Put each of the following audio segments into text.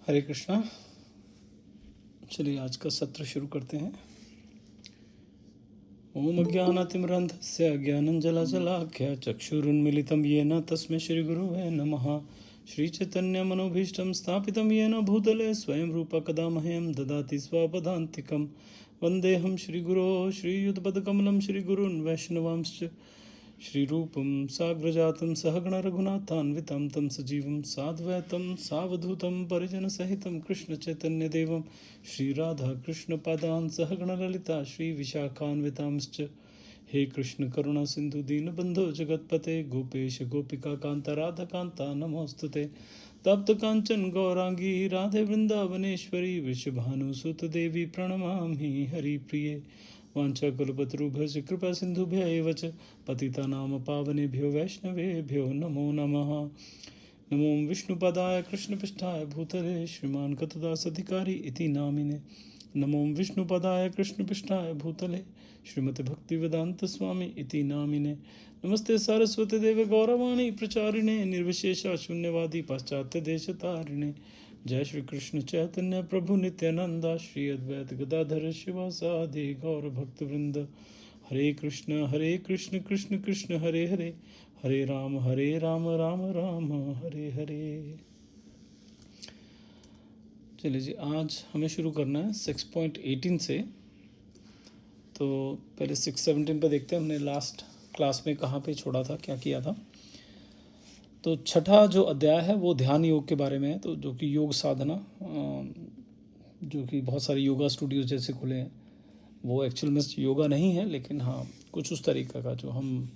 हरे कृष्णा। चलिए आज का सत्र शुरू करते हैं। ओम अज्ञानातिमिरन्धस्य ज्ञानञ्जलशलाख्या चक्षुरुन्मीलितं येन तस्मै श्रीगुरुवे नमः। श्रीचैतन्यमनोभीष्टं स्थापितं येन भूतले स्वयं रूपा कदा मह्यं ददाति स्वपदान्तिकं। वन्देऽहं श्रीगुरो श्रीयुतपदकमलं श्रीगुरून् वैष्णवांश्च श्रीरूपं साग्रजातं सहगणरघुनाथान्वितं तं सजीवं साद्वैतं सावधूतं परिजनसहितं कृष्णचैतन्यदेवं श्रीराधाकृष्णपादान् सहगणललिता श्रीविशाखान्वितांश्च। हे कृष्ण करुणा सिंधु दीनबंधो जगतपते गोपेश गोपिकान्त राधाकान्ता नमोस्तुते। तप्त कांचन गौरांगी राधे वृंदावनेश्वरी वृषभानुसुत देवी प्रणमामि हरिप्रिये। वाञ्छाकल्पतरुभ्यश्च कृपा सिन्धुभ्य एव च पतितानां पावनेभ्यो वैष्णवेभ्यो नमो नमः। नमो विष्णुपदाय कृष्णपृष्ठाय भूतले श्रीमान् कतुदासधिकारी इति नामिने। नमो विष्णुपदाय कृष्णपृष्ठाय भूतले श्रीमते भक्तिवेदांत स्वामी इति नामिने। नमस्ते सरस्वती देवे गौरवाणी प्रचारिणे निर्विशेषा शून्यवादी पाश्चात्य देशतारिणे। जय श्री कृष्ण चैतन्य प्रभु नित्यानंदा श्री अद्वैत गदाधर शिवासादि गौर भक्त वृंद। हरे कृष्ण कृष्ण कृष्ण हरे हरे, हरे राम राम राम हरे हरे। चलिए जी, आज हमें शुरू करना है 6.18 से। तो पहले 6.17 पे देखते हैं हमने लास्ट क्लास में कहाँ पे छोड़ा था, क्या किया था। तो छठा जो अध्याय है वो ध्यान योग के बारे में है। तो जो कि योग साधना, जो कि बहुत सारे योगा स्टूडियोज जैसे खुले हैं, वो एक्चुअल में योगा नहीं है, लेकिन हाँ कुछ उस तरीक़े का जो हम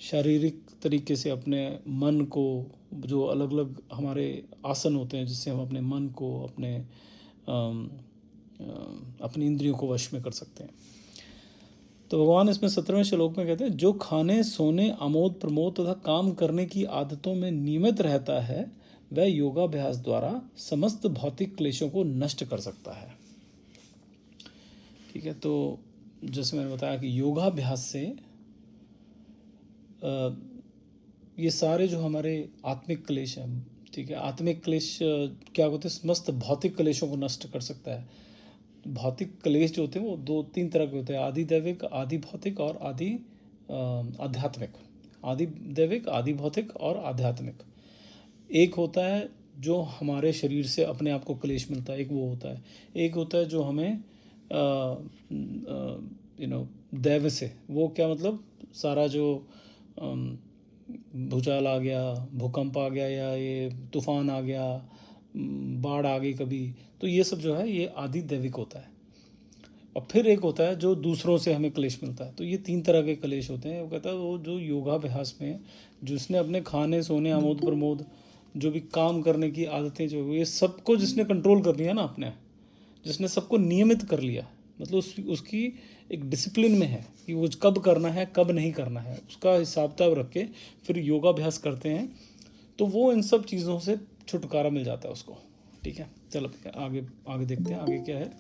शारीरिक तरीके से अपने मन को, जो अलग अलग हमारे आसन होते हैं जिससे हम अपने मन को, अपनी इंद्रियों को वश में कर सकते हैं। तो भगवान इसमें 17वें श्लोक में कहते हैं, जो खाने सोने आमोद प्रमोद तथा काम करने की आदतों में नियमित रहता है वह योगाभ्यास द्वारा समस्त भौतिक क्लेशों को नष्ट कर सकता है। ठीक है, तो जैसे मैंने बताया कि योगाभ्यास से ये सारे जो हमारे आत्मिक क्लेश हैं, ठीक है, आत्मिक क्लेश क्या होते हैं, समस्त भौतिक क्लेशों को नष्ट कर सकता है। भौतिक क्लेश जो होते हैं वो 2-3 तरह के होते हैं, आदि दैविक, आदि भौतिक और आदि आध्यात्मिक। आदि दैविक, आदि भौतिक और आध्यात्मिक। एक होता है जो हमारे शरीर से अपने आप को क्लेश मिलता है, एक वो होता है। एक होता है जो हमें दैव से, वो क्या मतलब, सारा जो भूचाल आ गया, भूकंप आ गया, या ये तूफान आ गया, बाढ़ आ गई कभी, तो ये सब जो है ये आदि दैविक होता है। और फिर एक होता है जो दूसरों से हमें क्लेश मिलता है। तो ये 3 तरह के क्लेश होते हैं। वो कहता है वो जो योगाभ्यास में जिसने अपने खाने सोने आमोद प्रमोद, जो भी काम करने की आदतें, जो ये सबको जिसने कंट्रोल कर लिया ना अपने, जिसने सबको नियमित कर लिया, मतलब उसकी एक डिसिप्लिन में है कि वो कब करना है कब नहीं करना है, उसका हिसाब किताब रख के फिर योगाभ्यास करते हैं, तो वो इन सब चीज़ों से छुटकारा मिल जाता है उसको। ठीक है, चलो आगे देखते हैं आगे क्या है।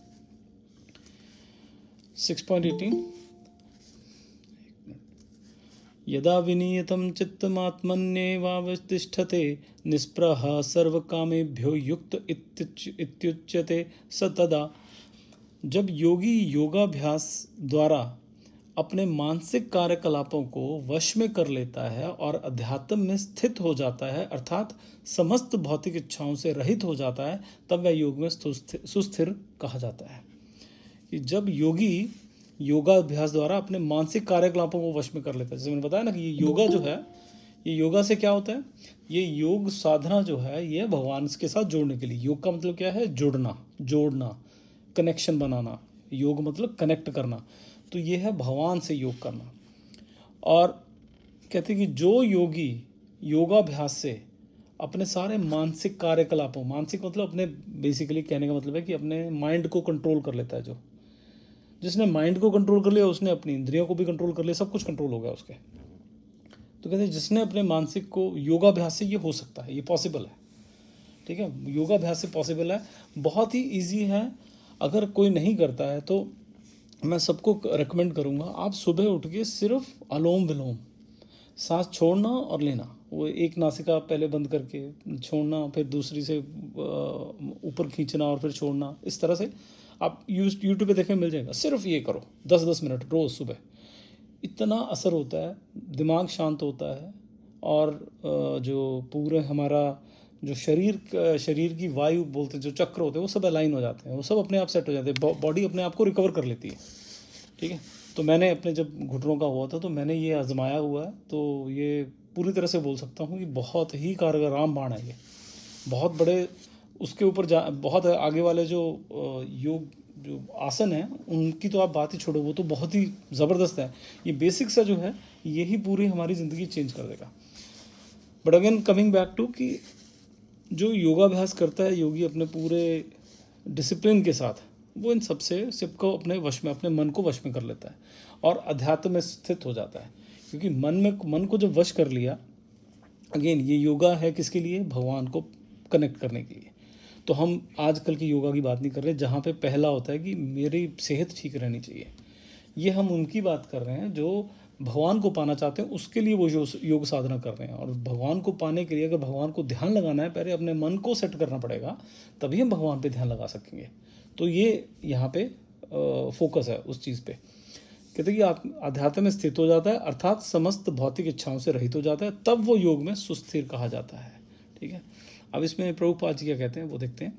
6.18 यदा विनीयतं चित्तमात्मन्येवावतिष्ठते निस्पृह सर्वकामेभ्यो युक्त इत्युच्यते स तदा। जब योगी योगाभ्यास द्वारा अपने मानसिक कार्यकलापों को वश में कर लेता है और अध्यात्म में स्थित हो जाता है, अर्थात समस्त भौतिक इच्छाओं से रहित हो जाता है, तब वह योग में सुस्थिर कहा जाता है। कि जब योगी योगाभ्यास द्वारा अपने मानसिक कार्यकलापों को वश में कर लेता है, जैसे मैंने बताया ना कि ये योगा जो है, ये योगा से क्या होता है, ये योग साधना जो है ये भगवान के साथ जोड़ने के लिए। योग का मतलब क्या है, जुड़ना, जोड़ना, कनेक्शन बनाना। योग मतलब कनेक्ट करना, तो ये है भगवान से योग करना। और कहते हैं कि जो योगी योगाभ्यास से अपने सारे मानसिक कार्यकलापों, मानसिक मतलब अपने, बेसिकली कहने का मतलब है कि अपने माइंड को कंट्रोल कर लेता है। जो जिसने माइंड को कंट्रोल कर लिया उसने अपनी इंद्रियों को भी कंट्रोल कर लिया, सब कुछ कंट्रोल हो गया उसके। तो कहते हैं जिसने अपने मानसिक को, योगाभ्यास से ये हो सकता है, ये पॉसिबल है। ठीक है, योगाभ्यास से पॉसिबल है, बहुत ही ईजी है। अगर कोई नहीं करता है तो मैं सबको रेकमेंड करूँगा, आप सुबह उठ के सिर्फ अनुलोम विलोम, सांस छोड़ना और लेना, वो एक नासिका पहले बंद करके छोड़ना, फिर दूसरी से ऊपर खींचना और फिर छोड़ना, इस तरह से आप यूट्यूब पे देखें मिल जाएगा। सिर्फ ये करो 10-10 मिनट रोज़ सुबह, इतना असर होता है, दिमाग शांत होता है और जो पूरे हमारा जो शरीर की वायु बोलते हैं, जो चक्र होते हैं, वो सब अलाइन हो जाते हैं, वो सब अपने आप सेट हो जाते हैं, बॉडी अपने आप को रिकवर कर लेती है। ठीक है, तो मैंने अपने जब घुटनों का हुआ था तो मैंने ये आजमाया हुआ है, तो ये पूरी तरह से बोल सकता हूँ कि बहुत ही कारगर रामबाण है ये। बहुत बड़े उसके ऊपर बहुत आगे वाले जो योग जो आसन है उनकी तो आप बात ही छोड़ो, वो तो बहुत ही ज़बरदस्त है। ये बेसिक सा जो है यही पूरी हमारी ज़िंदगी चेंज कर देगा। But again coming back to कि जो योगाभ्यास करता है योगी अपने पूरे डिसिप्लिन के साथ, वो इन सबको अपने वश में, अपने मन को वश में कर लेता है और अध्यात्म में स्थित हो जाता है। क्योंकि मन को जब वश कर लिया, अगेन ये योगा है किसके लिए? भगवान को कनेक्ट करने के लिए। तो हम आजकल की योगा की बात नहीं कर रहे जहाँ पे पहला होता है कि मेरी सेहत ठीक रहनी चाहिए। ये हम उनकी बात कर रहे हैं जो भगवान को पाना चाहते हैं, उसके लिए वो योग साधना कर रहे हैं। और भगवान को पाने के लिए अगर भगवान को ध्यान लगाना है, पहले अपने मन को सेट करना पड़ेगा, तभी हम भगवान पे ध्यान लगा सकेंगे। तो ये यहाँ पे फोकस है उस चीज़ पे। कहते हैं कि आप अध्यात्म में स्थित हो जाता है, अर्थात समस्त भौतिक इच्छाओं से रहित हो जाता है, तब वो योग में सुस्थिर कहा जाता है। ठीक है, अब इसमें प्रभुपाद जी क्या कहते हैं वो देखते हैं।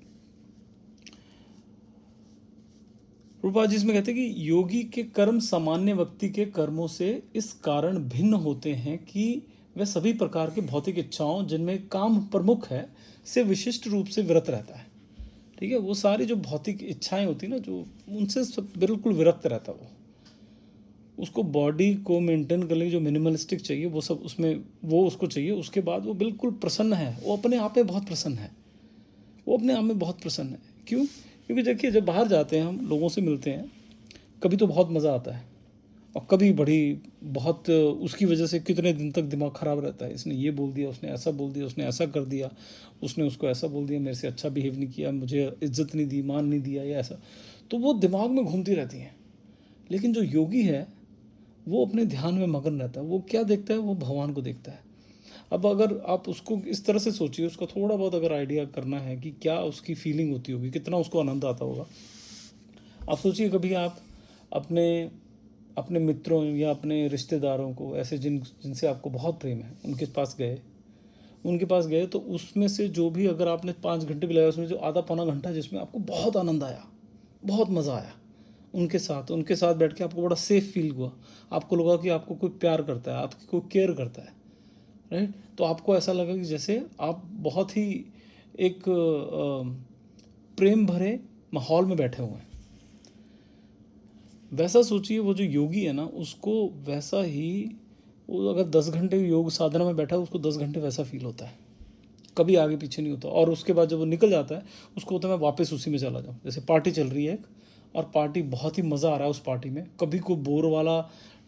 प्रभुपाद जी इसमें कहते हैं कि योगी के कर्म सामान्य व्यक्ति के कर्मों से इस कारण भिन्न होते हैं कि वह सभी प्रकार के भौतिक इच्छाओं, जिनमें काम प्रमुख है, से विशिष्ट रूप से विरत रहता है। ठीक है, वो सारी जो भौतिक इच्छाएं होती है ना, जो उनसे सब बिल्कुल विरक्त रहता है। उसको बॉडी को मेंटेन करने की जो मिनिमलिस्टिक चाहिए वो सब उसमें वो उसको चाहिए। उसके बाद वो बिल्कुल प्रसन्न है, वो अपने आप में बहुत प्रसन्न है, वो अपने आप में बहुत प्रसन्न है। क्यों? क्योंकि देखिए जब बाहर जाते हैं हम, लोगों से मिलते हैं, कभी तो बहुत मज़ा आता है और कभी बहुत उसकी वजह से कितने दिन तक दिमाग ख़राब रहता है। इसने ये बोल दिया, उसने ऐसा बोल दिया, उसने ऐसा कर दिया, उसने उसको ऐसा बोल दिया, मेरे से अच्छा बिहेव नहीं किया, मुझे इज्जत नहीं दी, मान नहीं दिया, या ऐसा, तो वो दिमाग में घूमती रहती हैं। लेकिन जो योगी है वो अपने ध्यान में मगन रहता है। वो क्या देखता है? वो भगवान को देखता है। अब अगर आप उसको इस तरह से सोचिए, उसका थोड़ा बहुत अगर आइडिया करना है कि क्या उसकी फीलिंग होती होगी, कितना उसको आनंद आता होगा। आप सोचिए कभी आप अपने मित्रों या अपने रिश्तेदारों को, ऐसे जिनसे आपको बहुत प्रेम है, उनके पास गए तो उसमें से जो भी, अगर आपने 5 घंटे भी लगाया, उसमें जो आधा पौना घंटा जिसमें आपको बहुत आनंद आया, बहुत मज़ा आया, उनके साथ बैठ के आपको बड़ा सेफ फील हुआ, आपको लगा कि आपको कोई प्यार करता है, आपकी कोई केयर करता है, राइट? तो आपको ऐसा लगा कि जैसे आप बहुत ही एक प्रेम भरे माहौल में बैठे हुए हैं। वैसा सोचिए वो जो योगी है ना, उसको वैसा ही, वो अगर 10 घंटे योग साधना में बैठा है, उसको 10 घंटे वैसा फील होता है, कभी आगे पीछे नहीं होता। और उसके बाद जब वो निकल जाता है, उसको होता है मैं वापस उसी में चला जाऊँ। जैसे पार्टी चल रही है एक, और पार्टी बहुत ही मज़ा आ रहा है उस पार्टी में, कभी कोई बोर वाला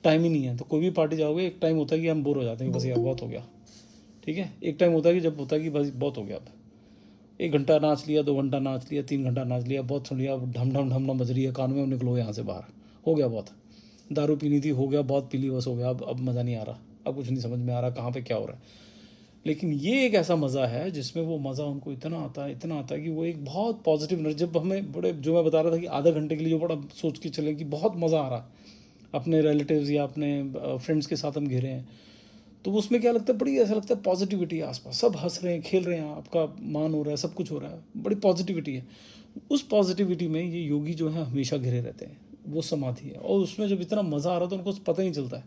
टाइम ही नहीं है। तो कोई भी पार्टी जाओगे, एक टाइम होता है कि हम बोर हो जाते हैं, बस यार बहुत हो गया। ठीक है, एक टाइम होता है कि जब होता है कि बस बहुत हो गया, अब 1 घंटा नाच लिया, 2 घंटा नाच लिया, 3 घंटा नाच लिया, बहुत सुन लिया, अब ढम ढम ढम ढम बज रही है कान में, निकलो यहाँ से बाहर, हो गया बहुत। दारू पीनी थी, हो गया, बहुत पी ली, बस हो गया, अब मज़ा नहीं आ रहा, अब कुछ नहीं समझ में आ रहा कहाँ पे क्या हो रहा है। लेकिन ये एक ऐसा मज़ा है जिसमें वो मज़ा उनको इतना आता है कि वो एक बहुत पॉजिटिव एनर्जी, जब हमें बड़े, जो मैं बता रहा था कि आधा घंटे के लिए जो बड़ा सोच के चले कि बहुत मज़ा आ रहा है, अपने रिलेटिव्स या अपने फ्रेंड्स के साथ हम घिरे हैं, तो उसमें क्या लगता है, बड़ी ऐसा लगता है पॉजिटिविटी है आसपास, सब हंस रहे हैं, खेल रहे हैं, आपका मान हो रहा है, सब कुछ हो रहा है, बड़ी पॉजिटिविटी है। उस पॉजिटिविटी में ये योगी जो है हमेशा घिरे रहते हैं, वो समाधि है। और उसमें जब इतना मज़ा आ रहा है तो उनको पता ही नहीं चलता है,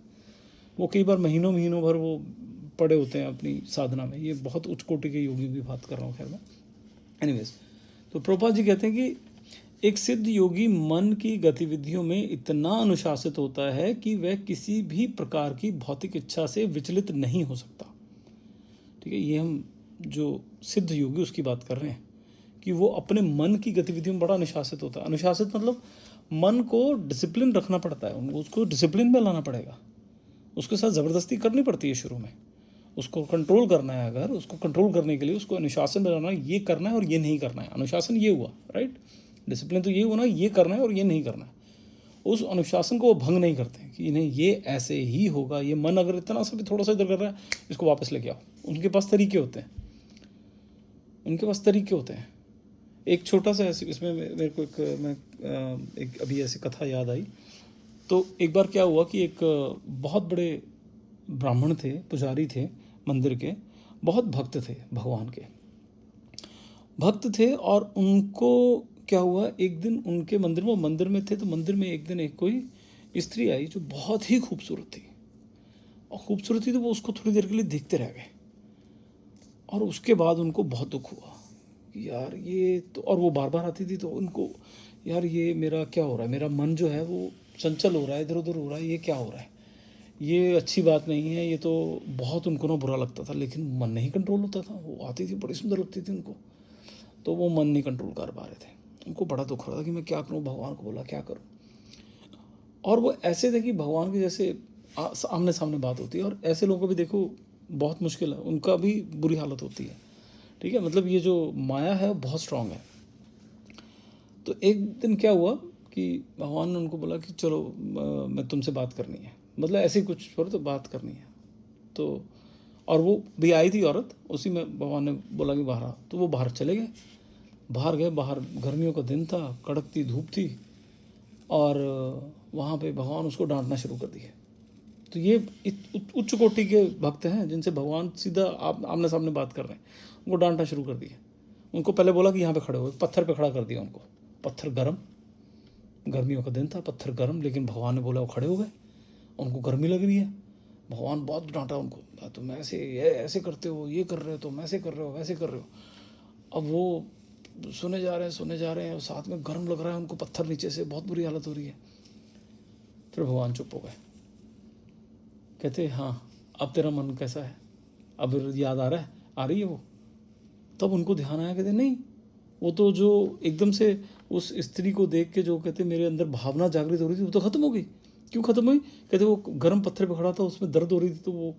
वो कई बार महीनों भर वो पड़े होते हैं अपनी साधना में। ये बहुत उच्च कोटि के योगियों की बात कर रहा हूँ, खैर मैं। एनीवेज, तो प्रभुपाद जी कहते हैं कि एक सिद्ध योगी मन की गतिविधियों में इतना अनुशासित होता है कि वह किसी भी प्रकार की भौतिक इच्छा से विचलित नहीं हो सकता। ठीक है, ये हम जो सिद्ध योगी उसकी बात कर रहे हैं कि वो अपने मन की गतिविधियों में बड़ा अनुशासित होता है। अनुशासित मतलब मन को डिसिप्लिन रखना पड़ता है, उसको डिसिप्लिन में लाना पड़ेगा, उसके साथ ज़बरदस्ती करनी पड़ती है शुरू में, उसको कंट्रोल करना है। अगर उसको कंट्रोल करने के लिए उसको अनुशासन में लाना, ये करना है और ये नहीं करना है। अनुशासन ये हुआ, राइट? डिसिप्लिन तो ये हुआ ना, ये करना है और ये नहीं करना है। उस अनुशासन को वो भंग नहीं करते कि नहीं ये ऐसे ही होगा। ये मन अगर इतना सा भी थोड़ा सा इधर कर रहा है, इसको वापस लेके आओ। उनके पास तरीके होते हैं, एक छोटा सा ऐसे इसमें मेरे को एक अभी ऐसी कथा याद आई। तो एक बार क्या हुआ कि एक बहुत बड़े ब्राह्मण थे, पुजारी थे मंदिर के, बहुत भक्त थे, भगवान के भक्त थे। और उनको क्या हुआ, एक दिन उनके मंदिर में, वो मंदिर में थे, तो मंदिर में एक दिन एक कोई स्त्री आई जो बहुत ही खूबसूरत थी। और खूबसूरत थी तो वो उसको थोड़ी देर के लिए देखते रह गए। और उसके बाद उनको बहुत दुख हुआ कि यार ये तो, और वो बार बार आती थी, तो उनको यार ये मेरा क्या हो रहा है, मेरा मन जो है वो चंचल हो रहा है, इधर उधर हो रहा है, ये क्या हो रहा है, ये अच्छी बात नहीं है। ये तो बहुत उनको ना बुरा लगता था, लेकिन मन नहीं कंट्रोल होता था। वो आती थी, बड़ी सुंदर लगती थी उनको, तो वो मन नहीं कंट्रोल कर पा रहे थे। उनको बड़ा दुख हो रहा था कि मैं क्या करूं, भगवान को बोला क्या करूं। और वो ऐसे थे कि भगवान के जैसे आमने सामने बात होती है, और ऐसे लोगों को भी देखो बहुत मुश्किल है, उनका भी बुरी हालत होती है। ठीक है, मतलब ये जो माया है वो बहुत स्ट्रांग है। तो एक दिन क्या हुआ कि भगवान ने उनको बोला कि चलो मैं तुमसे बात करनी है, मतलब ऐसे कुछ पर तो बात करनी है। तो और वो भी आई थी औरत, उसी में भगवान ने बोला कि बाहर आ। तो वो बाहर चले गए, बाहर गए, बाहर गर्मियों का दिन था, कड़कती धूप थी, और वहाँ पे भगवान उसको डांटना शुरू कर दिए। तो ये उच्च कोटि के भक्त हैं जिनसे भगवान सीधा आमने सामने बात कर रहे हैं, उनको डांटना शुरू कर दिया। उनको पहले बोला कि यहाँ पे खड़े हो, पत्थर पे खड़ा कर दिया उनको। पत्थर गर्म, गर्मियों का दिन था, पत्थर गर्म, लेकिन भगवान ने बोला वो खड़े हो गए। उनको गर्मी लग रही है, भगवान बहुत डांटा उनको, तुम ऐसे करते हो, ये कर रहे हो, तुम ऐसे कर रहे हो, वैसे कर रहे हो। अब वो सुने जा रहे हैं, और साथ में गर्म लग रहा है उनको, पत्थर नीचे से, बहुत बुरी हालत हो रही है। फिर भगवान चुप हो गए, कहते हाँ अब तेरा मन कैसा है, अब याद आ रहा है, आ रही है वो। तब उनको ध्यान आया, कहते नहीं, वो तो जो एकदम से उस स्त्री को देख के जो कहते मेरे अंदर भावना जागृत हो रही थी, वो तो खत्म हो गई। क्यों खत्म हुई, कहते वो गर्म पत्थर पे खड़ा था, उसमें दर्द हो रही थी, तो वो,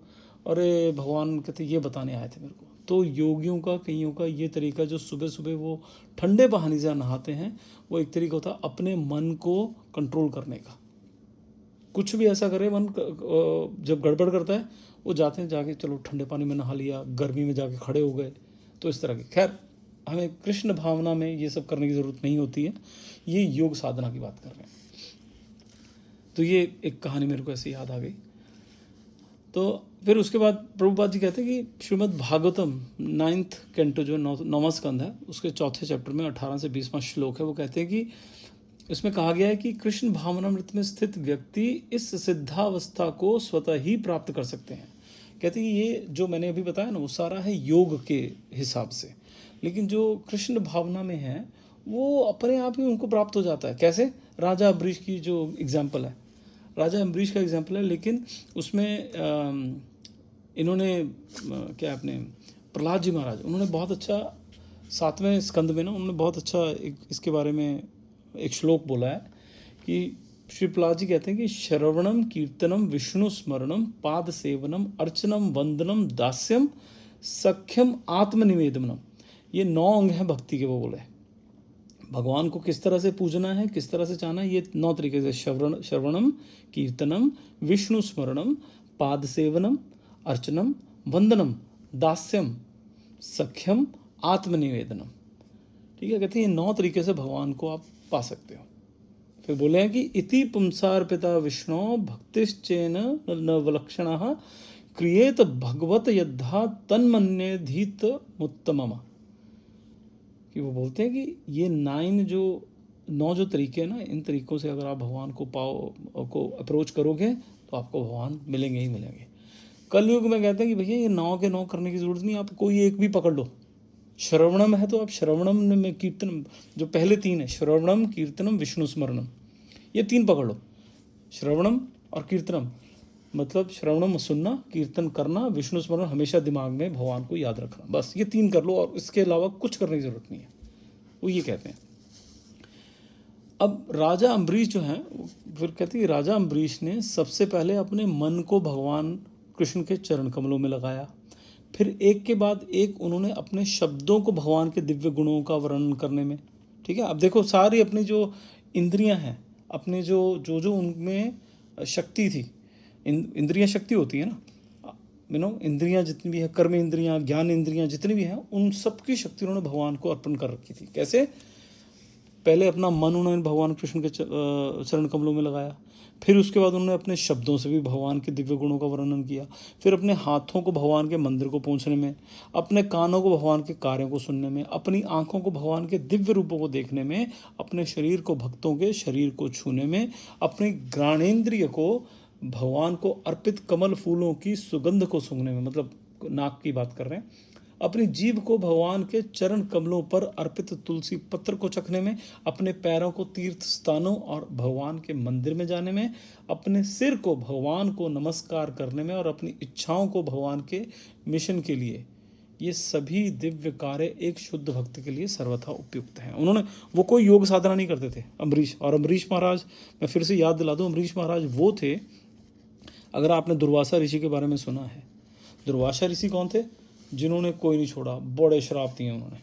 अरे भगवान कहते ये बताने आए थे मेरे को। तो योगियों का, कईयों का ये तरीका, जो सुबह सुबह वो ठंडे पानी से नहाते हैं, वो एक तरीका होता है अपने मन को कंट्रोल करने का। कुछ भी ऐसा करे मन जब गड़बड़ करता है, वो जाते हैं, जाके चलो ठंडे पानी में नहा लिया, गर्मी में जाके खड़े हो गए, तो इस तरह की। खैर, हमें कृष्ण भावना में ये सब करने की ज़रूरत नहीं होती है, ये योग साधना की बात कर रहे हैं। तो ये एक कहानी मेरे को ऐसे याद आ गई। तो फिर उसके बाद प्रभुपाद जी कहते हैं कि श्रीमद् भागवतम 9th कैंटो जो 9वां स्कंद है, उसके 4थे चैप्टर में 18 से 20वां श्लोक है, वो कहते हैं कि इसमें कहा गया है कि कृष्ण भावनामृत में स्थित व्यक्ति इस सिद्धावस्था को स्वतः ही प्राप्त कर सकते हैं। कहते हैं कि ये जो मैंने अभी बताया ना, वो सारा है योग के हिसाब से, लेकिन जो कृष्ण भावना में है वो अपने आप ही उनको प्राप्त हो जाता है। कैसे? राजा अम्बरीश की जो एग्जाम्पल है, राजा अम्बरीश का एग्जाम्पल है, लेकिन उसमें इन्होंने क्या अपने प्रहलाद जी महाराज, उन्होंने बहुत अच्छा 7वें स्कंद में ना, उन्होंने बहुत अच्छा इसके बारे में एक श्लोक बोला है कि श्री प्रहलाद जी कहते हैं कि श्रवणम कीर्तनम विष्णु स्मरणम पाद सेवनम अर्चनम वंदनम दास्यम सख्यम आत्मनिवेदनम, ये 9 अंग हैं भक्ति के। वो बोले भगवान को किस तरह से पूजना है, किस तरह से चाहना है, ये 9 तरीके से, श्रवणम कीर्तनम विष्णु स्मरणम पाद सेवनम अर्चनम वंदनम दास्यम सख्यम आत्मनिवेदनम। ठीक है, कहते हैं ये 9 तरीके से भगवान को आप पा सकते हो। फिर बोले हैं कि इति पुंसार्पिता विष्णु भक्तिश्चेन नवलक्षणः क्रियेत भगवत यद्धा तन्मन्येधीत मुत्तमम। कि वो बोलते हैं कि ये 9 जो तरीके हैं ना, इन तरीकों से अगर आप भगवान को अप्रोच करोगे तो आपको भगवान मिलेंगे ही मिलेंगे। कलयुग में कहते हैं कि भैया ये 9 के 9 करने की जरूरत नहीं, आप कोई एक भी पकड़ लो। श्रवणम है तो आप श्रवणम में कीर्तन, जो पहले 3 है, श्रवणम कीर्तनम विष्णु स्मरणम, ये 3 पकड़ लो। श्रवणम और कीर्तनम मतलब श्रवणम सुनना, कीर्तन करना, विष्णु स्मरण हमेशा दिमाग में भगवान को याद रखना, बस ये 3 कर लो, और इसके अलावा कुछ करने की जरूरत नहीं है, वो ये कहते हैं। अब राजा अम्बरीश जो हैं, फिर कहते हैं राजा अम्बरीश ने सबसे पहले अपने मन को भगवान कृष्ण के चरण कमलों में लगाया, फिर एक के बाद एक उन्होंने अपने शब्दों को भगवान के दिव्य गुणों का वर्णन करने में। ठीक है, अब देखो सारी अपनी जो इंद्रियां हैं, अपने जो उनमें शक्ति थी, इंद्रियां शक्ति होती है ना, इंद्रियां जितनी भी है, कर्म इंद्रियां, ज्ञान इंद्रियां जितनी भी हैं, उन सब की शक्ति उन्होंने भगवान को अर्पण कर रखी थी। कैसे? पहले अपना मन उन्होंने भगवान कृष्ण के चरण कमलों में लगाया, फिर उसके बाद उन्होंने अपने शब्दों से भी भगवान के दिव्य गुणों का वर्णन किया, फिर अपने हाथों को भगवान के मंदिर को पहुंचने में, अपने कानों को भगवान के कार्यों को सुनने में, अपनी आंखों को भगवान के दिव्य रूपों को देखने में, अपने शरीर को भक्तों के शरीर को छूने में, अपनी घ्राणेन्द्रिय को भगवान को अर्पित कमल फूलों की सुगंध को सूंघने में, मतलब नाक की बात कर रहे हैं, अपनी जीभ को भगवान के चरण कमलों पर अर्पित तुलसी पत्र को चखने में, अपने पैरों को तीर्थ स्थानों और भगवान के मंदिर में जाने में, अपने सिर को भगवान को नमस्कार करने में और अपनी इच्छाओं को भगवान के मिशन के लिए, ये सभी दिव्य कार्य एक शुद्ध भक्त के लिए सर्वथा उपयुक्त हैं। उन्होंने, वो कोई योग साधना नहीं करते थे अम्बरीश। और अम्बरीश महाराज, मैं फिर से याद दिला दूं, अम्बरीश महाराज वो थे, अगर आपने दुर्वासा ऋषि के बारे में सुना है, दुर्वासा ऋषि कौन थे? जिन्होंने कोई नहीं छोड़ा, बड़े शराब दिए उन्होंने,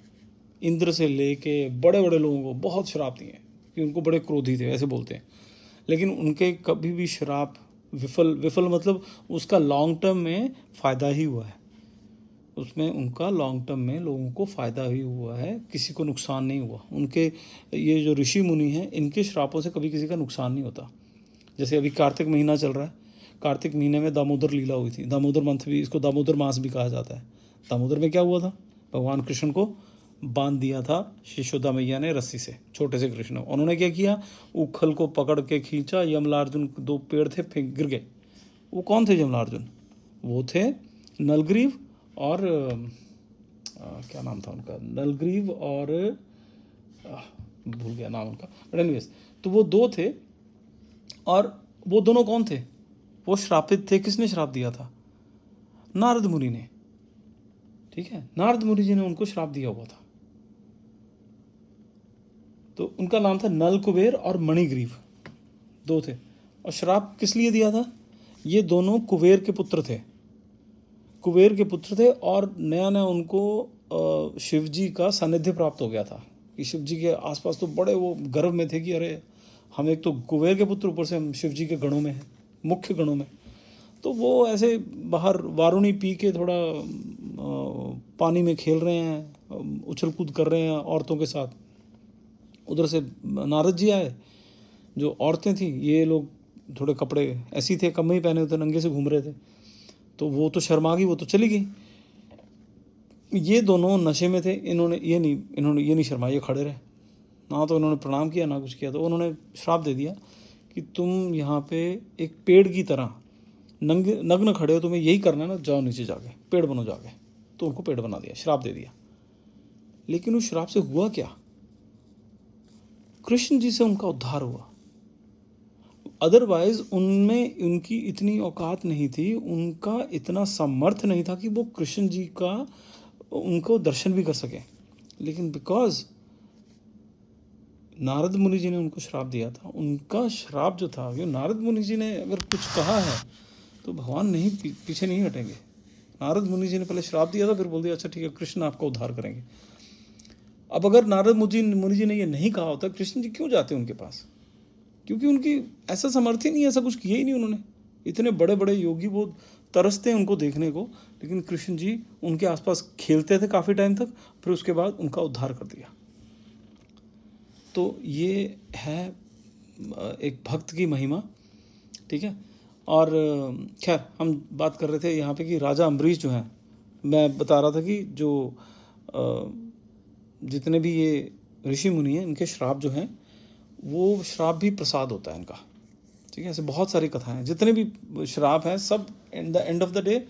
इंद्र से लेके बड़े बड़े लोगों को बहुत शराब दिए, कि उनको बड़े क्रोधी थे ऐसे बोलते हैं। लेकिन उनके कभी भी शराब विफल मतलब उसका लॉन्ग टर्म में फ़ायदा ही हुआ है, उसमें उनका लॉन्ग टर्म में लोगों को फ़ायदा ही हुआ है, किसी को नुकसान नहीं हुआ। उनके ये जो ऋषि मुनि हैं, इनके श्रापों से कभी किसी का नुकसान नहीं होता। जैसे अभी कार्तिक महीना चल रहा है, कार्तिक महीने में दामोदर लीला हुई थी, दामोदर मंथ भी, इसको दामोदर मास भी कहा जाता है। दामोदर में क्या हुआ था? भगवान कृष्ण को बांध दिया था यशोदा मैया ने रस्सी से, छोटे से कृष्ण। उन्होंने क्या किया? उखल को पकड़ के खींचा, यमलार्जुन, दो पेड़ थे, फेंक गिर गए। वो कौन थे यमलार्जुन? वो थे नलग्रीव और क्या नाम था उनका, नलग्रीव और भूल गया नाम उनका, बट एनीवेज, तो वो दो थे। और वो दोनों कौन थे? वो श्रापित थे। किसने श्राप दिया था? नारद मुनि ने। ठीक है, नारद मुनि जी ने उनको श्राप दिया हुआ था। तो उनका नाम था नल कुबेर और मणिग्रीव, दो थे। और श्राप किस लिए दिया था? ये दोनों कुबेर के पुत्र थे, कुबेर के पुत्र थे। और नया नया उनको शिव जी का सानिध्य प्राप्त हो गया था, कि शिव जी के आसपास तो बड़े वो गर्व में थे कि अरे हम एक तो कुबेर के पुत्र, ऊपर से हम शिव जी के गणों में हैं, मुख्य गणों में। तो वो ऐसे बाहर वारुणी पी के थोड़ा पानी में खेल रहे हैं, उछल कूद कर रहे हैं औरतों के साथ। उधर से नारद जी आए, जो औरतें थी, ये लोग थोड़े कपड़े ऐसे थे, कम ही पहने हुए थे, नंगे से घूम रहे थे। तो वो तो शर्मा गई, वो तो चली गई। ये दोनों नशे में थे, इन्होंने ये नहीं शर्माए, ये खड़े रहे। ना तो इन्होंने प्रणाम किया, ना कुछ किया। तो उन्होंने श्राप दे दिया कि तुम यहाँ पे एक पेड़ की तरह नग्न खड़े हो, तुम्हें यही करना है ना, जाओ नीचे जाके पेड़ बनो जाके। तो उनको पेड़ बना दिया, श्राप दे दिया। लेकिन उस श्राप से हुआ क्या? कृष्ण जी से उनका उद्धार हुआ। अदरवाइज उनमें उनकी इतनी औकात नहीं थी, उनका इतना सामर्थ्य नहीं था कि वो कृष्ण जी का उनको दर्शन भी कर सके। लेकिन बिकॉज नारद मुनि जी ने उनको श्राप दिया था, उनका श्राप जो था, नारद मुनि जी ने अगर कुछ कहा है तो भगवान नहीं पीछे नहीं हटेंगे। नारद मुनि जी ने पहले श्राप दिया था, फिर बोल दिया अच्छा ठीक है, कृष्ण आपका उद्धार करेंगे। अब अगर नारद मुनि जी ने ये नहीं कहा होता, कृष्ण जी क्यों जाते उनके पास? क्योंकि उनकी ऐसा सामर्थ्य ही नहीं, ऐसा कुछ किया ही नहीं उन्होंने। इतने बड़े बड़े योगी, वो तरसते हैं उनको देखने को, लेकिन कृष्ण जी उनके आसपास खेलते थे काफ़ी टाइम तक, फिर उसके बाद उनका उद्धार कर दिया। तो ये है एक भक्त की महिमा। ठीक है। और खैर हम बात कर रहे थे यहाँ पे कि राजा अम्बरीश जो हैं, मैं बता रहा था कि जो जितने भी ये ऋषि मुनि हैं, इनके श्राप जो हैं, वो श्राप भी प्रसाद होता है इनका। ठीक है, ऐसे बहुत सारी कथाएं हैं। जितने भी श्राप हैं, सब in the end of the day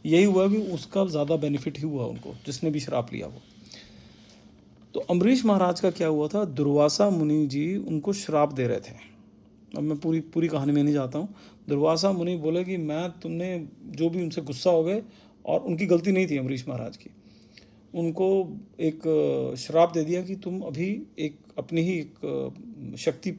यही हुआ कि उसका ज़्यादा बेनिफिट ही हुआ उनको, जिसने भी श्राप लिया वो। तो अम्बरीश महाराज का क्या हुआ था? दुर्वासा मुनि जी उनको श्राप दे रहे थे। अब मैं पूरी कहानी में नहीं जाता हूँ। दुर्वासा मुनि बोले कि तुमने जो भी उनसे गुस्सा हो गए, और उनकी गलती नहीं थी अम्बरीश महाराज की, उनको एक श्राप दे दिया कि तुम अभी एक अपनी ही एक शक्ति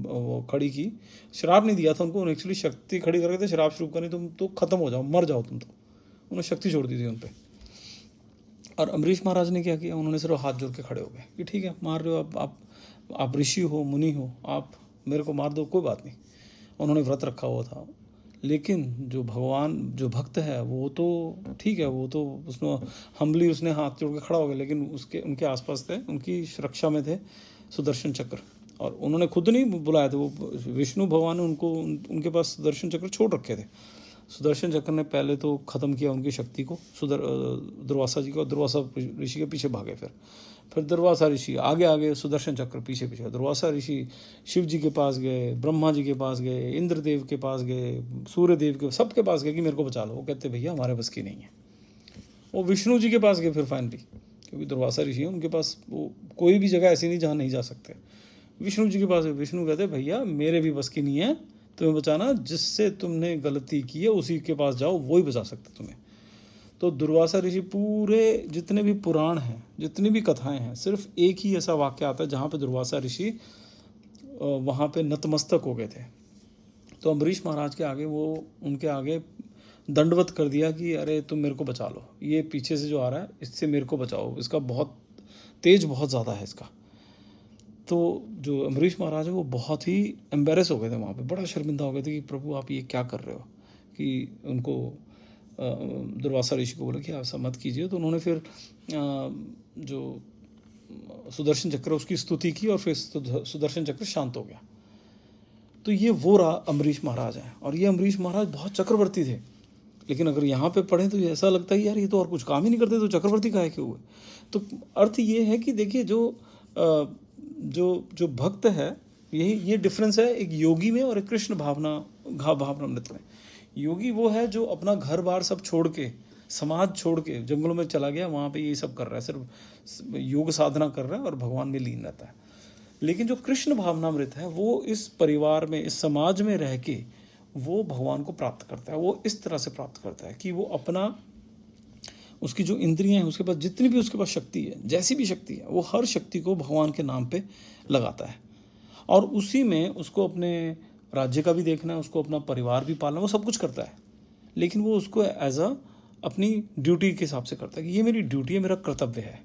वो खड़ी की। श्राप नहीं दिया था उनको, एक्चुअली शक्ति खड़ी कर रहे थे, श्राप शुरू करनी, तुम तो खत्म हो जाओ, मर जाओ तुम तो। उन्होंने शक्ति छोड़ दी थी उन पर। और अम्बरीश महाराज ने क्या किया? उन्होंने सिर्फ हाथ जोड़ के खड़े हो गए कि ठीक है, मार रहे हो, आप ऋषि हो, मुनि हो, आप मेरे को मार दो, कोई बात नहीं। उन्होंने व्रत रखा हुआ था, लेकिन जो भगवान जो भक्त है वो तो ठीक है, वो तो उसने हम्बली उसने हाथ जोड़ के खड़ा हो गया, लेकिन उसके उनके आसपास थे, उनकी सुरक्षा में थे सुदर्शन चक्र, और उन्होंने खुद नहीं बुलाया था, वो विष्णु भगवान ने उनको उनके पास सुदर्शन चक्र छोड़ रखे थे। सुदर्शन चक्र ने पहले तो ख़त्म किया उनकी शक्ति को, दुर्वासा जी को, दुर्वासा ऋषि के पीछे भागे, फिर दुर्वासा ऋषि आगे आगे, सुदर्शन चक्र पीछे पीछे। दुर्वासा ऋषि शिव जी के पास गए, ब्रह्मा जी के पास गए, इंद्रदेव के पास गए, सूर्य देव के, सबके पास गए कि मेरे को बचा लो। वो कहते भैया हमारे बस की नहीं है। वो विष्णु जी के पास गए फिर फाइनली, क्योंकि दुर्वासा ऋषि हैं, उनके पास वो कोई भी जगह ऐसी नहीं जहाँ नहीं जा सकते। विष्णु जी के पास गए, विष्णु कहते भैया मेरे भी बस की नहीं है तुम्हें बचाना, जिससे तुमने गलती की है उसी के पास जाओ, वो ही बचा सकते तुम्हें। तो दुर्वासा ऋषि पूरे जितने भी पुराण हैं, जितनी भी कथाएं हैं, सिर्फ एक ही ऐसा वाक्य आता है जहाँ पे दुर्वासा ऋषि वहाँ पे नतमस्तक हो गए थे। तो अम्बरीश महाराज के आगे वो उनके आगे दंडवत कर दिया कि अरे तुम मेरे को बचा लो, ये पीछे से जो आ रहा है इससे मेरे को बचाओ, इसका बहुत तेज बहुत ज़्यादा है इसका। तो जो अम्बरीश महाराज है वो बहुत ही एम्बेरस हो गए थे वहाँ पे, बड़ा शर्मिंदा हो गए थे कि प्रभु आप ये क्या कर रहे हो, कि उनको दुर्वासा ऋषि को बोला कि आप ऐसा मत कीजिए। तो उन्होंने फिर जो सुदर्शन चक्र उसकी स्तुति की और फिर सुदर्शन चक्र शांत हो गया। तो ये वो रहा अम्बरीश महाराज हैं, और ये अम्बरीश महाराज बहुत चक्रवर्ती थे। लेकिन अगर यहाँ पे पढ़ें तो ऐसा लगता है यार ये तो और कुछ काम ही नहीं करते, तो चक्रवर्ती काहे के हुए। तो अर्थ ये है कि देखिए जो भक्त है, यही ये डिफरेंस है एक योगी में और एक कृष्ण भावनामृत में। योगी वो है जो अपना घर बार सब छोड़ के, समाज छोड़ के जंगलों में चला गया, वहाँ पे ये सब कर रहा है, सिर्फ योग साधना कर रहा है और भगवान में लीन रहता है। लेकिन जो कृष्ण भावनामृत है वो इस परिवार में, इस समाज में रह के वो भगवान को प्राप्त करता है। वो इस तरह से प्राप्त करता है कि वो अपना, उसकी जो इंद्रियां हैं, उसके पास जितनी भी उसके पास शक्ति है, जैसी भी शक्ति है, वो हर शक्ति को भगवान के नाम पे लगाता है, और उसी में उसको अपने राज्य का भी देखना है, उसको अपना परिवार भी पालना, वो सब कुछ करता है। लेकिन वो उसको एज अ अपनी ड्यूटी के हिसाब से करता है कि ये मेरी ड्यूटी है, मेरा कर्तव्य है,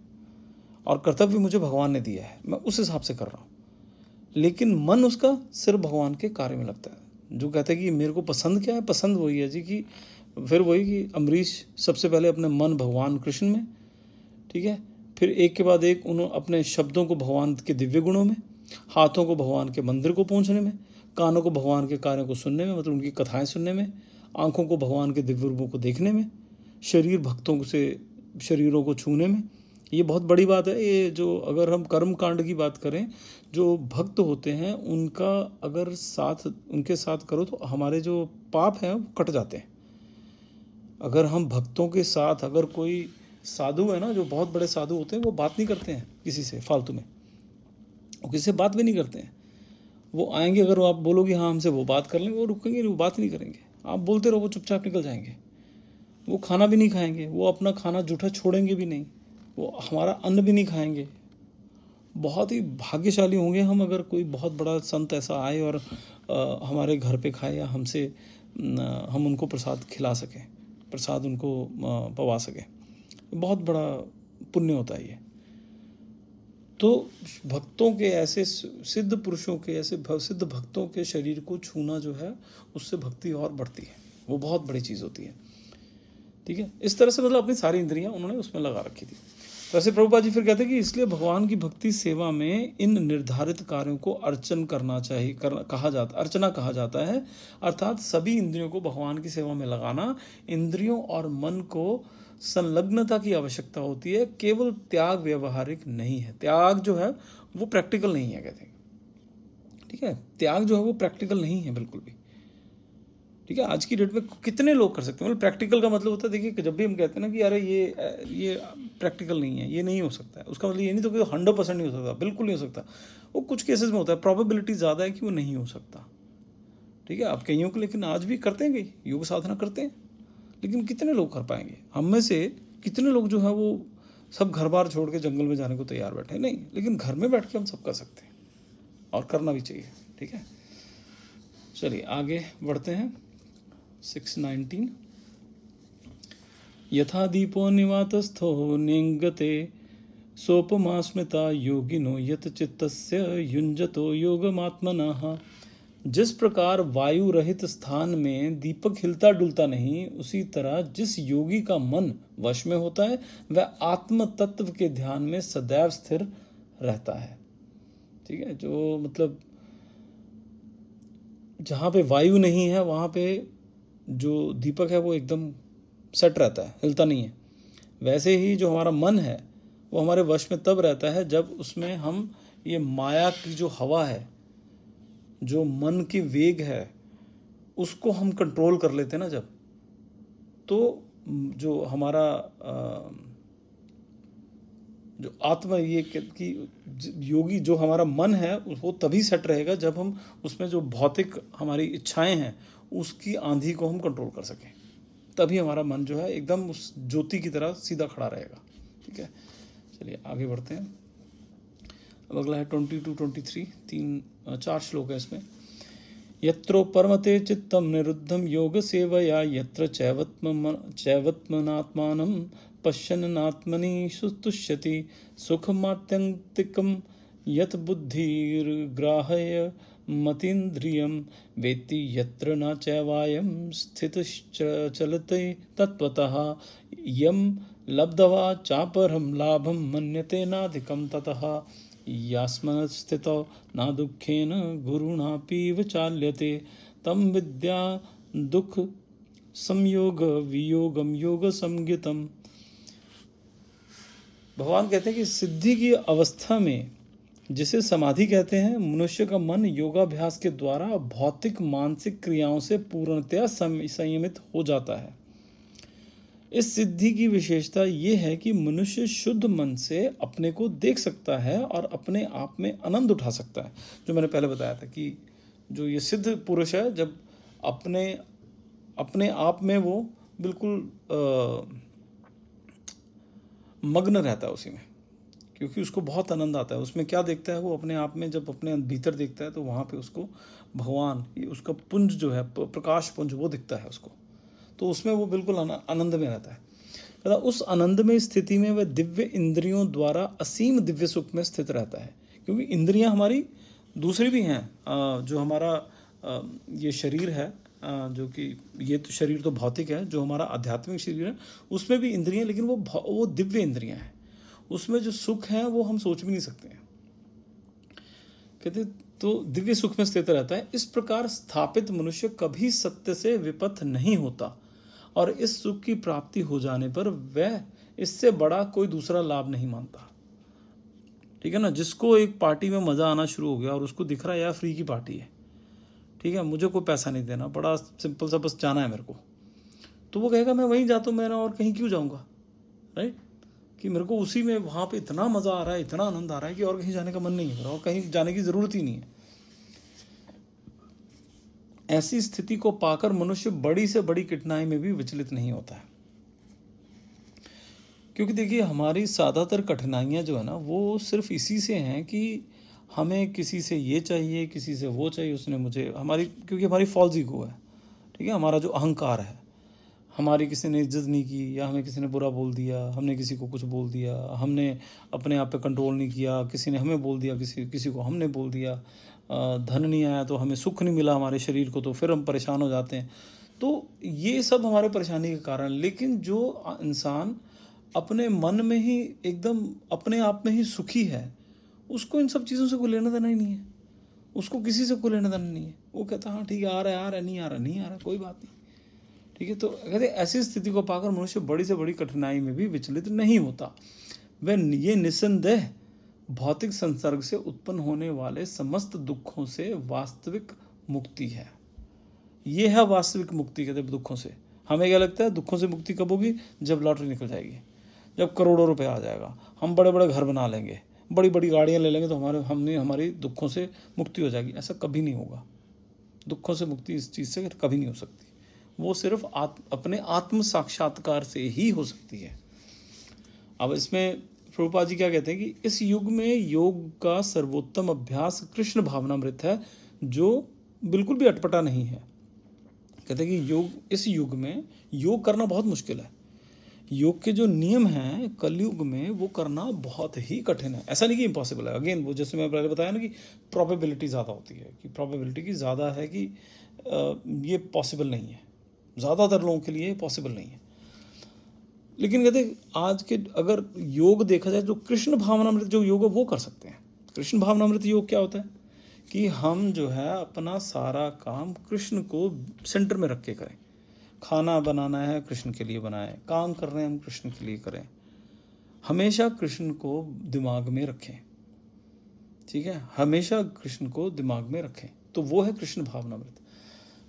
और कर्तव्य मुझे भगवान ने दिया है, मैं उस हिसाब से कर रहा हूँ। लेकिन मन उसका सिर्फ भगवान के कार्य में लगता है। जो कहते हैं कि मेरे को पसंद क्या है, पसंद वही है जी, कि फिर वही कि अम्बरीश सबसे पहले अपने मन भगवान कृष्ण में, ठीक है, फिर एक के बाद एक उन्होंने अपने शब्दों को भगवान के दिव्य गुणों में, हाथों को भगवान के मंदिर को पहुंचने में, कानों को भगवान के कार्यों को सुनने में, मतलब उनकी कथाएं सुनने में, आंखों को भगवान के दिव्य रूपों को देखने में, शरीर भक्तों से शरीरों को छूने में। ये बहुत बड़ी बात है। ये जो अगर हम कर्म कांड की बात करें, जो भक्त होते हैं उनका अगर साथ उनके साथ करो तो हमारे जो पाप हैं वो कट जाते हैं। अगर हम भक्तों के साथ, अगर कोई साधु है ना, जो बहुत बड़े साधु होते हैं, वो बात नहीं करते हैं किसी से फालतू में, वो किसी से बात भी नहीं करते हैं। वो आएंगे, अगर आप बोलोगे हाँ हमसे वो बात कर लेंगे, वो रुकेंगे नहीं, वो बात नहीं करेंगे। आप बोलते रहो वो चुपचाप निकल जाएंगे। वो खाना भी नहीं खाएंगे, वो अपना खाना जूठा छोड़ेंगे भी नहीं, वो हमारा अन्न भी नहीं खाएंगे। बहुत ही भाग्यशाली होंगे हम अगर कोई बहुत बड़ा संत ऐसा आए और हमारे घर पे खाए, या हमसे हम उनको प्रसाद खिला सकें, प्रसाद उनको पवा सकें। बहुत बड़ा पुण्य होता है ये। तो भक्तों के, ऐसे सिद्ध पुरुषों के, ऐसे सिद्ध भक्तों के शरीर को छूना जो है, उससे भक्ति और बढ़ती है। वो बहुत बड़ी चीज़ होती है, ठीक है। इस तरह से मतलब अपनी सारी इंद्रियां उन्होंने उसमें लगा रखी थी। तो ऐसे प्रभुपाद जी फिर कहते हैं कि इसलिए भगवान की भक्ति सेवा में इन निर्धारित कार्यों को अर्चन करना चाहिए, अर्चना कहा जाता है। अर्थात सभी इंद्रियों को भगवान की सेवा में लगाना। इंद्रियों और मन को संलग्नता की आवश्यकता होती है, केवल त्याग व्यवहारिक नहीं है। त्याग जो है वो प्रैक्टिकल नहीं है, कहते हैं, ठीक है। त्याग जो है वो प्रैक्टिकल नहीं है बिल्कुल भी, ठीक है। आज की डेट में कितने लोग कर सकते हैं, मतलब प्रैक्टिकल का मतलब होता है, देखिए जब भी हम कहते हैं ना कि अरे ये प्रैक्टिकल नहीं है, ये नहीं हो सकता है, उसका मतलब ये नहीं तो कि 100% नहीं हो सकता, बिल्कुल नहीं हो सकता। वो कुछ केसेस में होता है, प्रोबेबिलिटी ज़्यादा है कि वो नहीं हो सकता, ठीक है। आप कईयों को लेकिन आज भी करते हैं, कई योग साधना करते हैं, लेकिन कितने लोग कर पाएंगे। हम में से कितने लोग जो है वो सब घर बार छोड़ के जंगल में जाने को तैयार बैठे, नहीं, लेकिन घर में बैठ के हम सब कर सकते हैं और करना भी चाहिए, ठीक है। चलिए आगे बढ़ते हैं। 619 यथा दीपो निवातस्थो निंगते सोपमा स्मृता योगिनो यत चित्तस्य युञ्जतो योगमात्मनः जिस प्रकार वायु रहित स्थान में दीपक हिलता डुलता नहीं, उसी तरह जिस योगी का मन वश में होता है वह आत्म तत्व के ध्यान में सदैव स्थिर रहता है। ठीक है, जो मतलब जहाँ पे वायु नहीं है वहाँ पे जो दीपक है वो एकदम सेट रहता है, हिलता नहीं है। वैसे ही जो हमारा मन है वो हमारे वश में तब रहता है जब उसमें हम ये माया की जो हवा है, जो मन की वेग है, उसको हम कंट्रोल कर लेते हैं ना जब, तो जो हमारा जो आत्मा ये कि योगी जो हमारा मन है वो तभी सेट रहेगा जब हम उसमें जो भौतिक हमारी इच्छाएं हैं उसकी आंधी को हम कंट्रोल कर सकें। तभी हमारा मन जो है एकदम उस ज्योति की तरह सीधा खड़ा रहेगा। ठीक है, चलिए आगे बढ़ते हैं। अब अगला है 22-23, 4 श्लोक है इसमें। यत्रो परमते चित्तम निरुद्धम योग सेवया यत्र चैवत्मनात्मानं पश्यन्नात्मनि सुतुष्यति सुखमात्यन्तिकं यत् बुद्धिर्ग्राह्य मतीन्द्रियं वेत्ति यत्र न चैवायं स्थितश्चलते तत्त्वतः यं लब्ध्वा चापरं लाभं मन्यते नाधिकं ततः यास्मनस्थितो न दुःखेन गुरुणापि चाल्यते तं विद्या दुःख संयोग वियोगम योग संज्ञितम। भगवान कहते हैं कि सिद्धि की अवस्था में, जिसे समाधि कहते हैं, मनुष्य का मन योगाभ्यास के द्वारा भौतिक मानसिक क्रियाओं से पूर्णतया संयमित हो जाता है। इस सिद्धि की विशेषता ये है कि मनुष्य शुद्ध मन से अपने को देख सकता है और अपने आप में आनंद उठा सकता है। जो मैंने पहले बताया था कि जो ये सिद्ध पुरुष है, जब अपने आप में वो बिल्कुल मग्न रहता है उसी में, क्योंकि उसको बहुत आनंद आता है। उसमें क्या देखता है वो अपने आप में, जब अपने भीतर देखता है तो वहाँ पे उसको भगवान, ये उसका पुंज जो है, प्रकाश पुंज, वो दिखता है उसको, तो उसमें वो बिल्कुल आनंद में रहता है। कहता उस आनंद में स्थिति में वह दिव्य इंद्रियों द्वारा असीम दिव्य सुख में स्थित रहता है। क्योंकि इंद्रियां हमारी दूसरी भी हैं, जो हमारा ये शरीर है, जो कि ये तो शरीर तो भौतिक है, जो हमारा आध्यात्मिक शरीर है उसमें भी इंद्रियां, लेकिन वो दिव्य इंद्रियां हैं। उसमें जो सुख है वो हम सोच भी नहीं सकते हैं। कहते तो दिव्य सुख में स्थित रहता है। इस प्रकार स्थापित मनुष्य कभी सत्य से विपथ नहीं होता और इस सुख की प्राप्ति हो जाने पर वह इससे बड़ा कोई दूसरा लाभ नहीं मानता। ठीक है ना, जिसको एक पार्टी में मज़ा आना शुरू हो गया और उसको दिख रहा है यार फ्री की पार्टी है, ठीक है, मुझे कोई पैसा नहीं देना, बड़ा सिंपल सा बस जाना है मेरे को, तो वो कहेगा मैं वहीं जाता हूँ, मेरा और कहीं क्यों जाऊँगा। राइट, कि मेरे को उसी में वहाँ पे इतना मज़ा आ रहा है, इतना आनंद आ रहा है कि और कहीं जाने का मन नहीं है, और कहीं जाने की ज़रूरत ही नहीं है। ऐसी स्थिति को पाकर मनुष्य बड़ी से बड़ी कठिनाई में भी विचलित नहीं होता है। क्योंकि देखिए हमारी ज़्यादातर कठिनाइयाँ जो है ना वो सिर्फ इसी से हैं कि हमें किसी से ये चाहिए, किसी से वो चाहिए, उसने मुझे, क्योंकि हमारी फॉल्स ईगो है। ठीक है, हमारा जो अहंकार है, हमारी किसी ने इज्जत नहीं की, या हमें किसी ने बुरा बोल दिया, हमने किसी को कुछ बोल दिया, हमने अपने आप पे कंट्रोल नहीं किया, किसी ने हमें बोल दिया, किसी को हमने बोल दिया, धन नहीं आया तो हमें सुख नहीं मिला हमारे शरीर को, तो फिर हम परेशान हो जाते हैं। तो ये सब हमारे परेशानी के कारण। लेकिन जो इंसान अपने मन में ही एकदम अपने आप में ही सुखी है, उसको इन सब चीज़ों से कोई लेना देना ही नहीं है, उसको किसी से कोई लेना देना नहीं है। वो कहता हाँ ठीक है, आ रहा है, नहीं आ रहा, कोई बात नहीं। ठीक है, तो कहते ऐसी स्थिति को पाकर मनुष्य बड़ी से बड़ी कठिनाई में भी विचलित नहीं होता। वह ये निस्संदेह भौतिक संसर्ग से उत्पन्न होने वाले समस्त दुखों से वास्तविक मुक्ति है। ये है वास्तविक मुक्ति। कहते दुखों से, हमें क्या लगता है दुखों से मुक्ति कब होगी? जब लॉटरी निकल जाएगी, जब करोड़ों रुपए आ जाएगा, हम बड़े बड़े घर बना लेंगे, बड़ी बड़ी गाड़ियाँ ले लेंगे, तो हमारी दुखों से मुक्ति हो जाएगी। ऐसा कभी नहीं होगा। दुखों से मुक्ति इस चीज़ से कभी नहीं हो सकती। वो सिर्फ अपने आत्म साक्षात्कार से ही हो सकती है। अब इसमें प्रभुपाद जी क्या कहते हैं कि इस युग में योग का सर्वोत्तम अभ्यास कृष्ण भावनामृत है, जो बिल्कुल भी अटपटा नहीं है। कहते हैं कि इस युग में योग करना बहुत मुश्किल है। योग के जो नियम हैं कलयुग में वो करना बहुत ही कठिन है। ऐसा नहीं कि इम्पॉसिबल है, अगेन वो जैसे मैं पहले बताया ना कि प्रोबेबिलिटी ज़्यादा होती है, कि प्रोबेबिलिटी की ज़्यादा है कि ये पॉसिबल नहीं है, ज़्यादातर लोगों के लिए पॉसिबल नहीं है। लेकिन कहते आज के अगर योग देखा जाए, जो कृष्ण भावनामृत जो योग है वो कर सकते हैं। कृष्ण भावनामृत योग क्या होता है कि हम जो है अपना सारा काम कृष्ण को सेंटर में रख के करें। खाना बनाना है कृष्ण के लिए बनाएं, काम कर रहे हैं हम कृष्ण के लिए करें, हमेशा कृष्ण को दिमाग में रखें। ठीक है, हमेशा कृष्ण को दिमाग में रखें, तो वो है कृष्ण भावनामृत।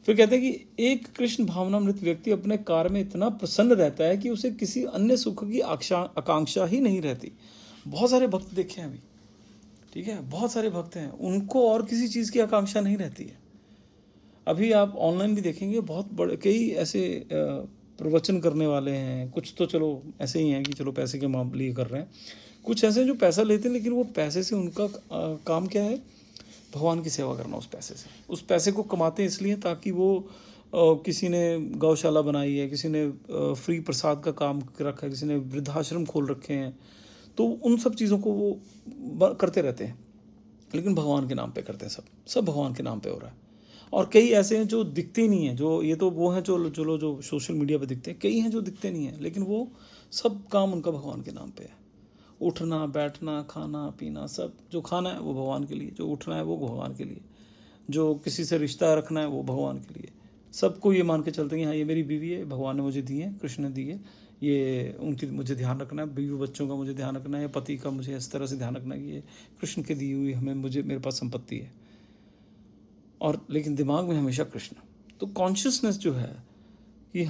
फिर कहते हैं कि एक कृष्ण भावनामृत व्यक्ति अपने कार्य में इतना प्रसन्न रहता है कि उसे किसी अन्य सुख की आकांक्षा ही नहीं रहती। बहुत सारे भक्त देखे हैं अभी, ठीक है, बहुत सारे भक्त हैं, उनको और किसी चीज़ की आकांक्षा नहीं रहती है। अभी आप ऑनलाइन भी देखेंगे बहुत बड़े कई ऐसे प्रवचन करने वाले हैं, कुछ तो चलो ऐसे ही हैं कि चलो पैसे के मामले कर रहे हैं, कुछ ऐसे जो पैसा लेते हैं लेकिन वो पैसे से उनका काम क्या है, भगवान की सेवा करना। उस पैसे से, उस पैसे को कमाते हैं इसलिए ताकि वो किसी ने गौशाला बनाई है, किसी ने फ्री प्रसाद का काम रखा है, किसी ने वृद्धाश्रम खोल रखे हैं, तो उन सब चीज़ों को वो करते रहते हैं, लेकिन भगवान के नाम पे करते हैं। सब भगवान के नाम पे हो रहा है। और कई ऐसे हैं जो दिखते ही नहीं हैं, जो ये तो वो हैं जो सोशल मीडिया पे दिखते हैं, कई हैं जो दिखते नहीं हैं, लेकिन वो सब काम उनका भगवान के नाम पे है। उठना बैठना खाना पीना सब, जो खाना है वो भगवान के लिए, जो उठना है वो भगवान के लिए, जो किसी से रिश्ता रखना है वो भगवान के लिए। सबको ये मान के चलते हैं हाँ ये मेरी बीवी है, भगवान ने मुझे दी है, कृष्ण ने दी है, ये उनकी मुझे ध्यान रखना है, बीवी बच्चों का मुझे ध्यान रखना है, या पति का मुझे इस तरह से ध्यान रखना है कि ये कृष्ण की दी हुई हमें मुझे मेरे पास संपत्ति है। और लेकिन दिमाग में हमेशा कृष्ण। तो कॉन्शियसनेस जो है कि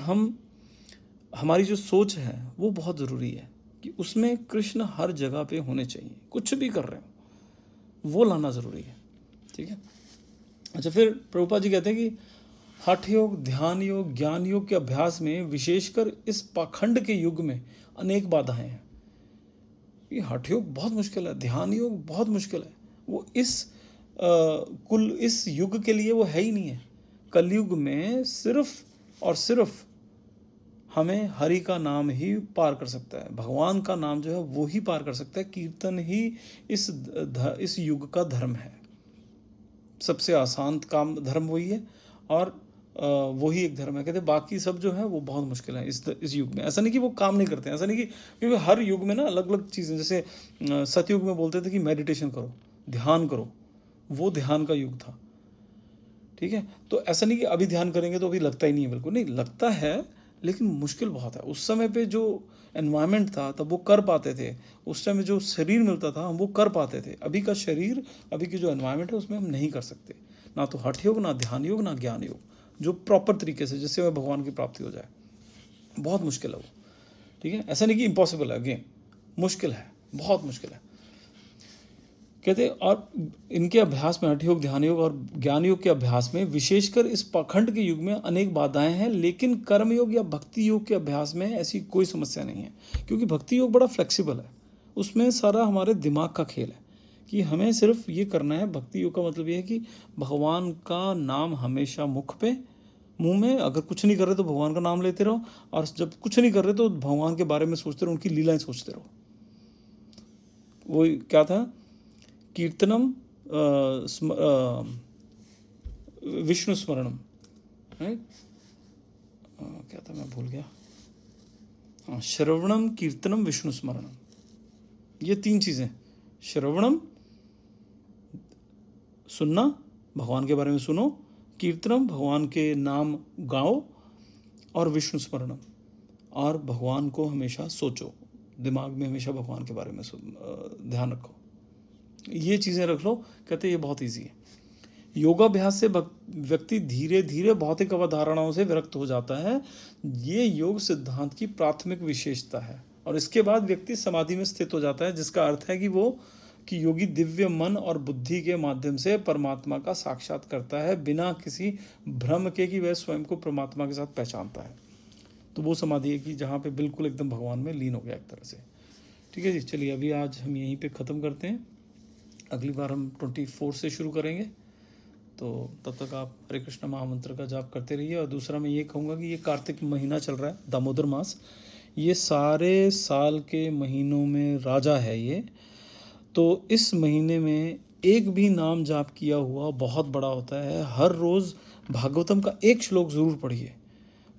हमारी जो सोच है वो बहुत ज़रूरी है कि उसमें कृष्ण हर जगह पे होने चाहिए, कुछ भी कर रहे हो वो लाना ज़रूरी है। ठीक है, अच्छा, फिर प्रभुपाद जी कहते हैं कि हठ योग, ध्यान योग, ज्ञान योग के अभ्यास में विशेषकर इस पाखंड के युग में अनेक बाधाएं हैं। ये हठ योग बहुत मुश्किल है, ध्यान योग बहुत मुश्किल है, वो इस युग के लिए वो है ही नहीं है। कलयुग में सिर्फ और सिर्फ हमें हरि का नाम ही पार कर सकता है, भगवान का नाम जो है वो ही पार कर सकता है। कीर्तन ही इस युग का धर्म है, सबसे आसान काम धर्म वही है, और वही एक धर्म है। कहते बाकी सब जो है वो बहुत मुश्किल है इस युग में। ऐसा नहीं कि वो काम नहीं करते हैं, ऐसा नहीं कि, क्योंकि हर युग में ना अलग अलग चीज़ें, जैसे सतयुग में बोलते थे कि मेडिटेशन करो, ध्यान करो, वो ध्यान का युग था। ठीक है, तो ऐसा नहीं कि अभी ध्यान करेंगे तो अभी लगता ही नहीं है, बिल्कुल नहीं लगता है, लेकिन मुश्किल बहुत है। उस समय पे जो एनवायरनमेंट था तब वो कर पाते थे, उस समय जो शरीर मिलता था हम वो कर पाते थे। अभी का शरीर, अभी की जो एनवायरनमेंट है उसमें हम नहीं कर सकते, ना तो हठ योग, ना ध्यान योग, ना ज्ञान योग, जो प्रॉपर तरीके से जिससे भगवान की प्राप्ति हो जाए। बहुत मुश्किल है वो। ठीक है, ऐसा नहीं कि इम्पॉसिबल है, अगेन मुश्किल है, बहुत मुश्किल है। कहते और इनके अभ्यास में, हठ योग, ध्यान योग और ज्ञान योग के अभ्यास में विशेषकर इस पाखंड के युग में अनेक बाधाएं हैं, लेकिन कर्म योग या भक्ति योग के अभ्यास में ऐसी कोई समस्या नहीं है, क्योंकि भक्ति योग बड़ा फ्लेक्सिबल है। उसमें सारा हमारे दिमाग का खेल है कि हमें सिर्फ ये करना है। भक्ति योग का मतलब ये है कि भगवान का नाम हमेशा मुख पे, मुंह में, अगर कुछ नहीं कर रहे तो भगवान का नाम लेते रहो, और जब कुछ नहीं कर रहे तो भगवान के बारे में सोचते रहो, उनकी लीलाएं सोचते रहो। वो क्या था, कीर्तनम विष्णु स्मरणम, राइट, क्या था मैं भूल गया, हाँ, श्रवणम कीर्तनम विष्णु स्मरणम, ये तीन चीज़ें, श्रवणम सुनना, भगवान के बारे में सुनो, कीर्तनम भगवान के नाम गाओ, और विष्णु स्मरणम, और भगवान को हमेशा सोचो, दिमाग में हमेशा भगवान के बारे में ध्यान रखो। ये चीज़ें रख लो, कहते ये बहुत इजी है। योगाभ्यास से व्यक्ति धीरे धीरे भौतिक अवधारणाओं से विरक्त हो जाता है। ये योग सिद्धांत की प्राथमिक विशेषता है, और इसके बाद व्यक्ति समाधि में स्थित हो जाता है, जिसका अर्थ है कि योगी दिव्य मन और बुद्धि के माध्यम से परमात्मा का साक्षात करता है, बिना किसी भ्रम के कि वह स्वयं को परमात्मा के साथ पहचानता है। तो वो समाधि है कि जहाँ पे बिल्कुल एकदम भगवान में लीन हो गया एक तरह से। ठीक है जी, चलिए अभी आज हम यहीं पे ख़त्म करते हैं, अगली बार हम 24 से शुरू करेंगे। तो तब तक आप हरे कृष्ण महामंत्र का जाप करते रहिए। और दूसरा मैं ये कहूँगा कि ये कार्तिक महीना चल रहा है, दामोदर मास, ये सारे साल के महीनों में राजा है ये। तो इस महीने में एक भी नाम जाप किया हुआ बहुत बड़ा होता है। हर रोज़ भागवतम का एक श्लोक ज़रूर पढ़िए।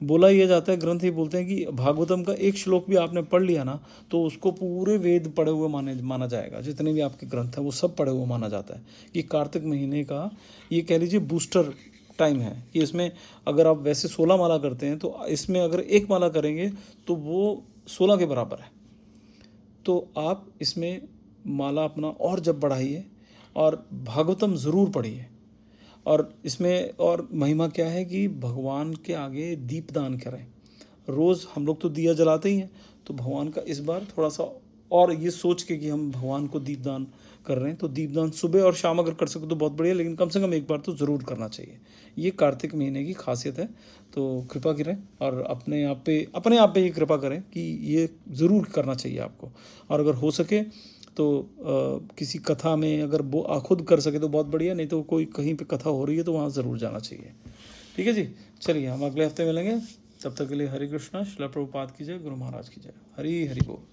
बोला यह जाता है, ग्रंथ ही बोलते हैं कि भागवतम का एक श्लोक भी आपने पढ़ लिया ना तो उसको पूरे वेद पढ़े हुए माना जाएगा। जितने भी आपके ग्रंथ हैं वो सब पढ़े हुए माना जाता है। ये कार्तिक महीने का ये कह लीजिए बूस्टर टाइम है कि इसमें अगर आप वैसे 16 माला करते हैं तो इसमें अगर एक माला करेंगे तो वो 16 के बराबर है। तो आप इसमें माला अपना और जब बढ़ाइए और भागवतम ज़रूर पढ़िए। और इसमें और महिमा क्या है कि भगवान के आगे दीपदान करें। रोज़ हम लोग तो दिया जलाते ही हैं, तो भगवान का इस बार थोड़ा सा और ये सोच के कि हम भगवान को दीपदान कर रहे हैं, तो दीपदान सुबह और शाम अगर कर सको तो बहुत बढ़िया, लेकिन कम से कम एक बार तो ज़रूर करना चाहिए। ये कार्तिक महीने की खासियत है। तो कृपा करें और अपने आप पे ये कृपा करें कि ये ज़रूर करना चाहिए आपको। और अगर हो सके तो किसी कथा में अगर वो खुद कर सके तो बहुत बढ़िया, नहीं तो कोई कहीं पे कथा हो रही है तो वहाँ ज़रूर जाना चाहिए। ठीक है जी, चलिए हम अगले हफ्ते मिलेंगे। तब तक के लिए हरे कृष्णा, श्रील प्रभुपाद की जय, गुरु महाराज की जय, हरि हरि बोल।